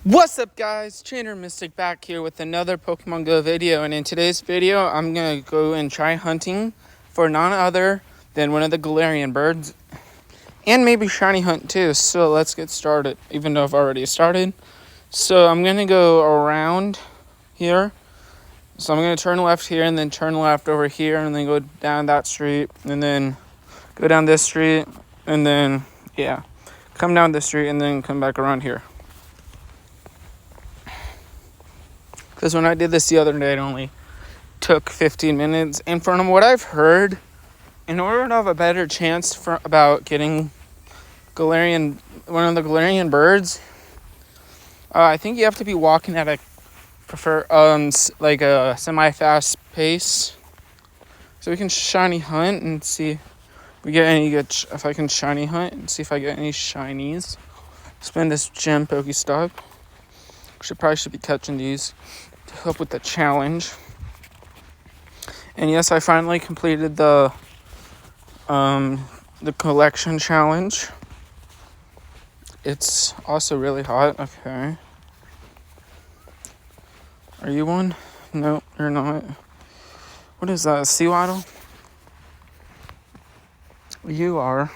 What's up, guys? Trainer Mystic back here with another Pokemon Go video, and in today's video I'm gonna go and try hunting for none other than one of the Galarian birds, and maybe shiny hunt too. So let's get started, even though I've already started. So I'm gonna go around here. So I'm gonna turn left here and then turn left over here and then go down that street and then go down this street and then come down this street and then come back around here. Because when I did this the other day, it only took 15 minutes. And from what I've heard, in order to have a better chance about getting one of the Galarian birds, I think you have to be walking at a a semi-fast pace. So we can shiny hunt and see if we get any good. If I can shiny hunt and see if I get any shinies. Spend this gem Pokestop. Probably should be catching these to help with the challenge. And yes, I finally completed the collection challenge. It's also really hot. Okay. Are you one? No, you're not. What is that? A sea waddle? You are.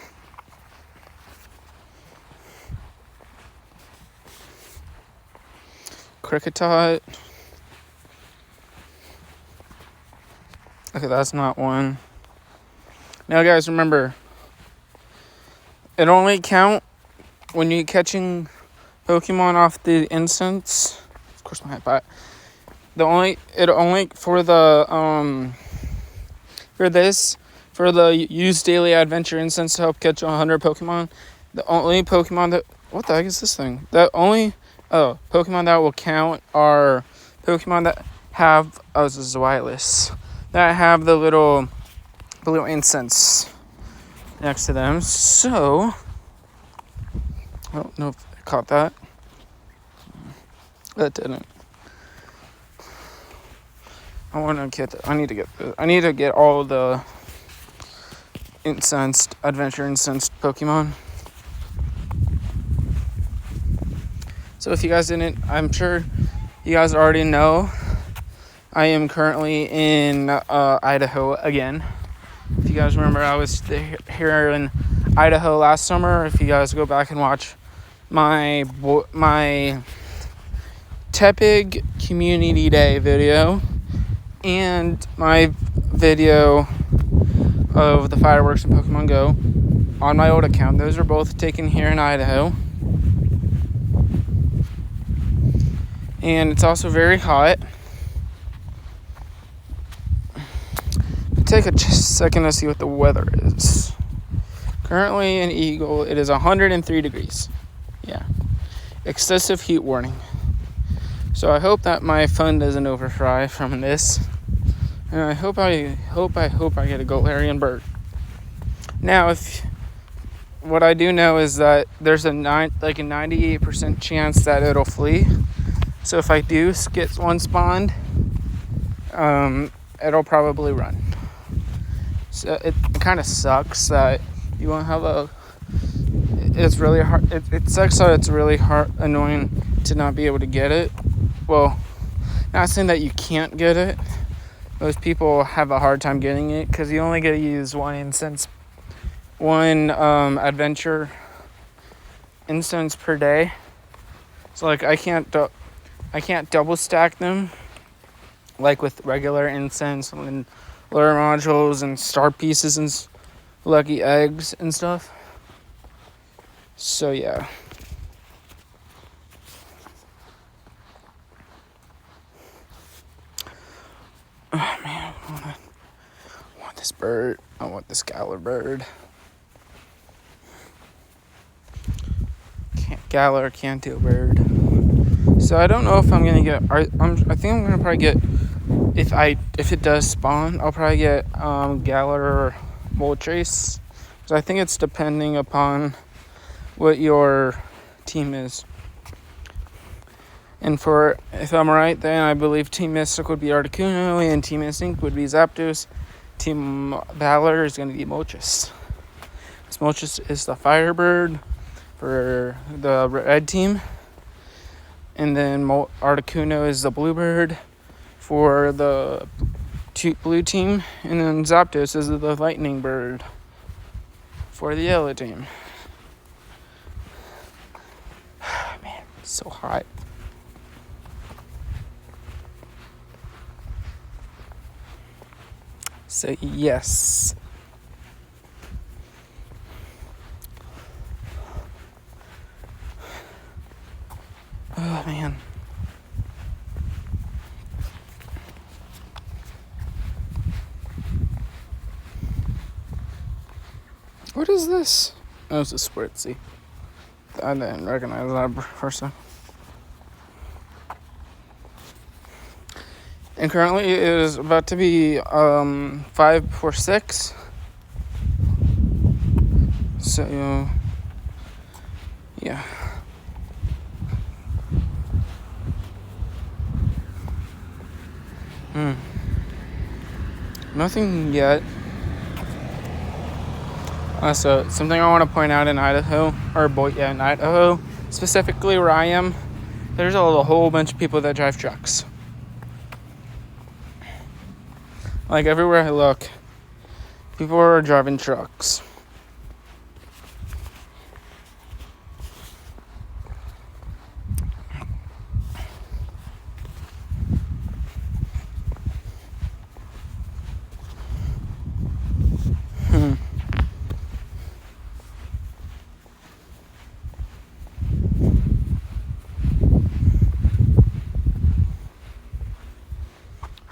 Cricketot. Okay, that's not one. Now, guys, remember, it only count when you're catching Pokemon off the instance. Of course, my bot. For the use daily adventure instance to help catch 100 Pokemon. The only Pokemon that what the heck is this thing? Pokemon that will count are Pokemon that have this is wireless. That have the little blue incense next to them. So I don't know if I caught that. That didn't. I need to get all the adventure incensed Pokemon. So if you guys didn't, I'm sure you guys already know, I am currently in Idaho again. If you guys remember, I was here in Idaho last summer. If you guys go back and watch my Tepig Community Day video and my video of the fireworks in Pokemon Go on my old account, those are both taken here in Idaho. And it's also very hot. Take a second to see what the weather is. Currently in Eagle, it is 103 degrees. Yeah. Excessive heat warning. So I hope that my phone doesn't overfry from this. And I hope I get a Galarian bird. Now, what I do know is that there's a 98% chance that it'll flee. So if I do get one spawned, it'll probably run. So it kind of sucks that you won't have it's really hard. It sucks that it's really annoying to not be able to get it. Well, not saying that you can't get it. Most people have a hard time getting it because you only get to use one adventure instance per day. So I can't double stack them like with regular incense and lure modules and star pieces and lucky eggs and stuff. So yeah. Oh man, I want this bird. I want this Galar bird. Galar can't do a bird. So I don't know if I'm gonna get. I think I'm gonna probably get. If it does spawn, I'll probably get Galar or Moltres. So I think it's depending upon what your team is. And if I'm right, then I believe Team Mystic would be Articuno and Team Instinct would be Zapdos. Team Valor is going to be Moltres. Moltres is the Firebird for the red team. And then Articuno is the bluebird for the blue team. And then Zapdos is the lightning bird for the yellow team. Man, it's so hot. Say yes. Oh, man. What is this? Oh, it's a Squirtsy. I didn't recognize that person. And currently it is about to be 5 before 6. So, yeah. Nothing yet. So something I want to point out in Idaho, in Idaho, specifically where I am, there's a whole bunch of people that drive trucks. Like everywhere I look, people are driving trucks.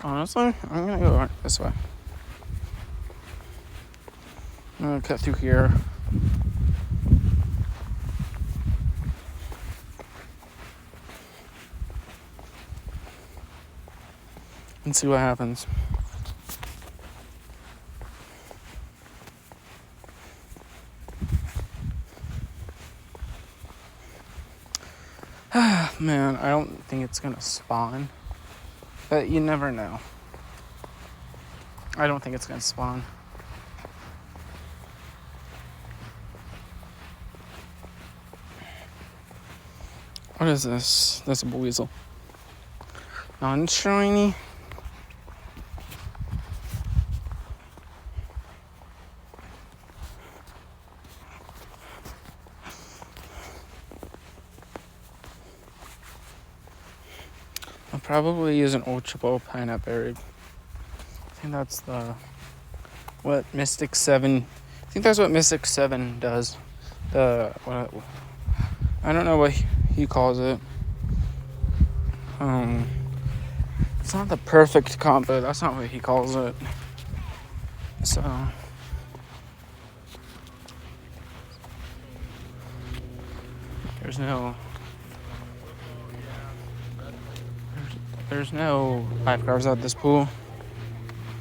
Honestly, I'm gonna go this way. I'm gonna cut through here. And see what happens. Man, I don't think it's gonna spawn. But you never know. I don't think it's gonna spawn. What is this? That's a weasel. Non-shiny. I'll probably use an Ultra Ball Pineapple Berry. I think that's what Mystic 7. I think that's what Mystic 7 does. I don't know what he calls it. It's not the perfect combo. That's not what he calls it. So there's no lifeguards at this pool.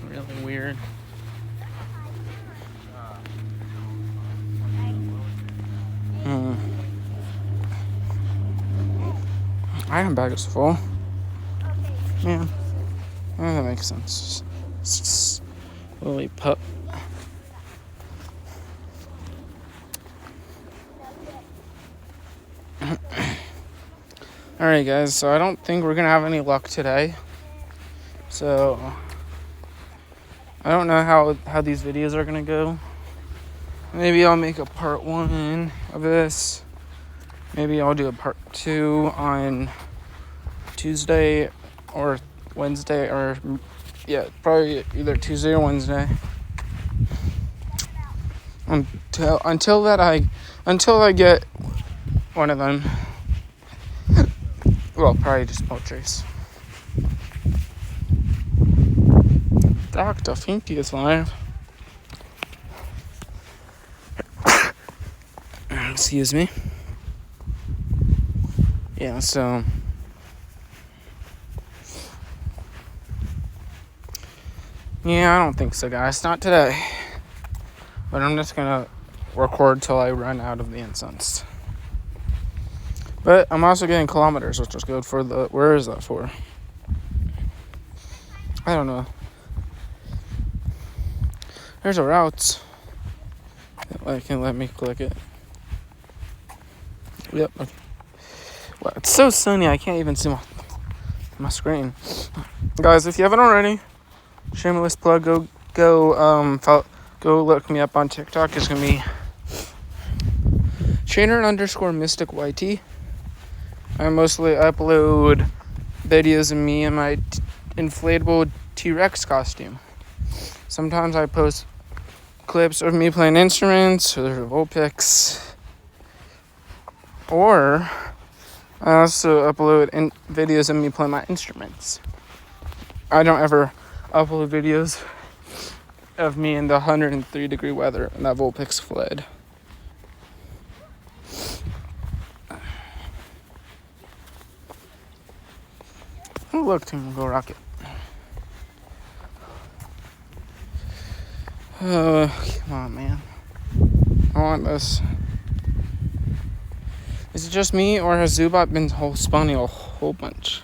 Really weird. Item bag is full. Yeah. That makes sense. Lily pup. Alright guys, so I don't think we're gonna have any luck today. So I don't know how these videos are gonna go. Maybe I'll make a part 1 of this. Maybe I'll do a part 2 on Tuesday or Wednesday, or probably either Tuesday or Wednesday. Until I get one of them. Well, probably just Moltres. Dr. Finky is live. Excuse me. Yeah, so yeah, I don't think so, guys. Not today. But I'm just gonna record till I run out of the incense. But I'm also getting kilometers, which is good for where is that for? I don't know. There's a route. That can let me click it. Yep. Wow, it's so sunny, I can't even see my screen. Guys, if you haven't already, shameless plug, go look me up on TikTok. It's gonna be trainer_mystic YT. I mostly upload videos of me in my inflatable T-Rex costume. Sometimes I post clips of me playing instruments or Vulpix, or I also upload videos of me playing my instruments. I don't ever upload videos of me in the 103-degree weather and that Vulpix fled. Oh, look, Team Go Rocket. Come on, man. I want this. Is it just me, or has Zubat been spawning a whole bunch?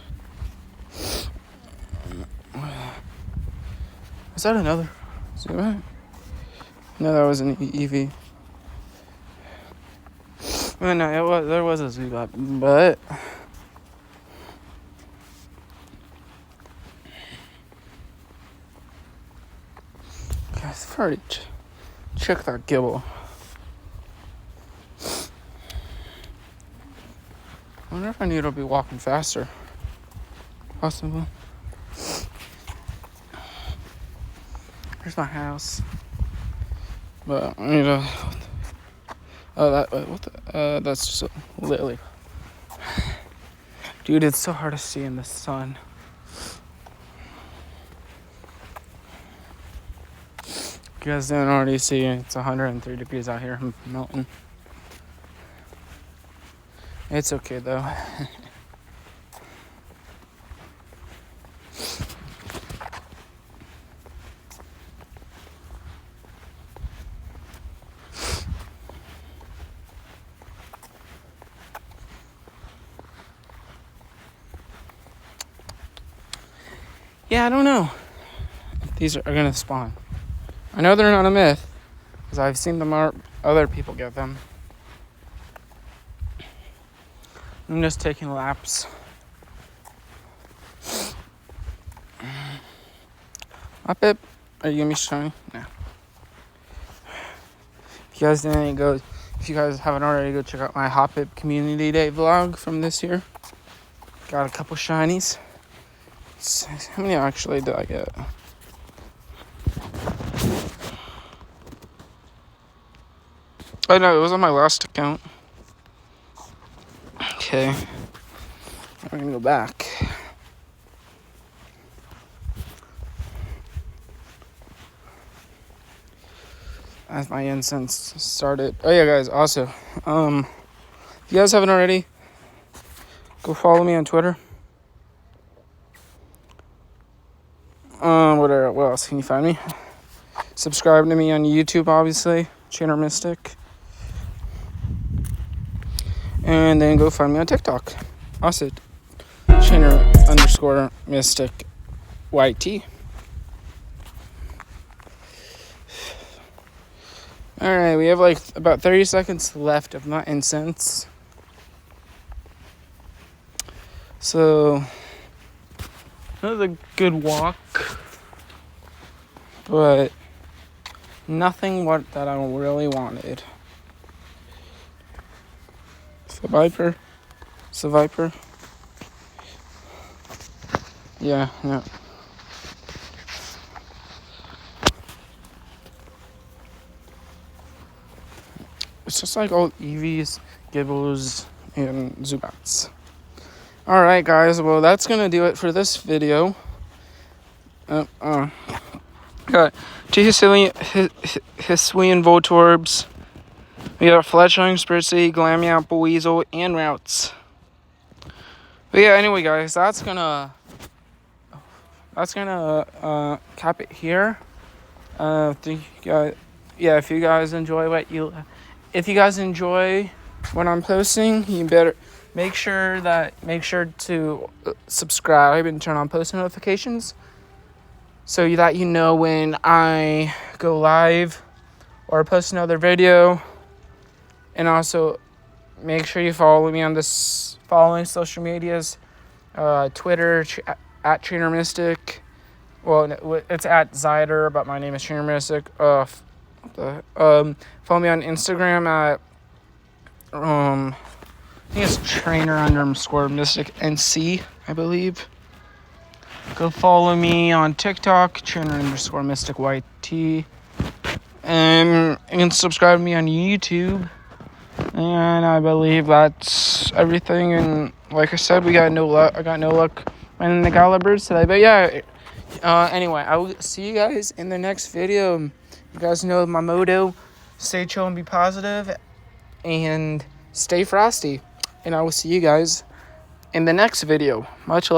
Is that another Zubat? No, that was an Eevee. Well, no, there was a Zubat, but guys, I've already check that gibble. I wonder if I need to be walking faster. Possible. Here's my house. But I need to. That's just a lily. Dude, it's so hard to see in the sun. If you guys didn't already see, it's 103 degrees out here. I'm melting. It's okay though. Yeah, I don't know if these are gonna spawn. I know they're not a myth, because I've seen them other people get them. I'm just taking laps. Hop it. Are you gonna be shiny? No. If you guys haven't already, go check out my Hop It Community Day vlog from this year. Got a couple shinies. How many actually did I get? Oh no, it was on my last account. Okay. We're gonna go back. As my incense started. Oh yeah, guys, also, if you guys haven't already, go follow me on Twitter. What else can you find me? Subscribe to me on YouTube, obviously, Trainer Mystic. And then go find me on TikTok. Also, Trainer_Mystic YT. Alright, we have like about 30 seconds left of my incense. So, that was a good walk. But nothing that I really wanted. It's a Viper. Yeah, no. It's just like all Eevees, Gibbles, and Zubats. Alright, guys. Well, that's going to do it for this video. Got two Hisuian Voltorbs. We got Fletchling, Spritzee, Glameow, Weasel, and Routes. But yeah, anyway, guys, that's gonna cap it here. If you guys enjoy what I'm posting, you better make sure to subscribe and turn on post notifications, so that you know when I go live or post another video. And also make sure you follow me on this following social medias. Twitter at Trainer Mystic. Well, it's at Zyder, but my name is Trainer Mystic. Follow me on Instagram at I think it's trainer_mystic NC, I believe. Go follow me on TikTok, trainer_mystic YT. And subscribe to me on YouTube. And I believe that's everything. And like I said, I got no luck finding the Galar birds today. But yeah, anyway, I will see you guys in the next video. You guys know my motto: stay chill and be positive, and stay frosty. And I will see you guys in the next video. Much love.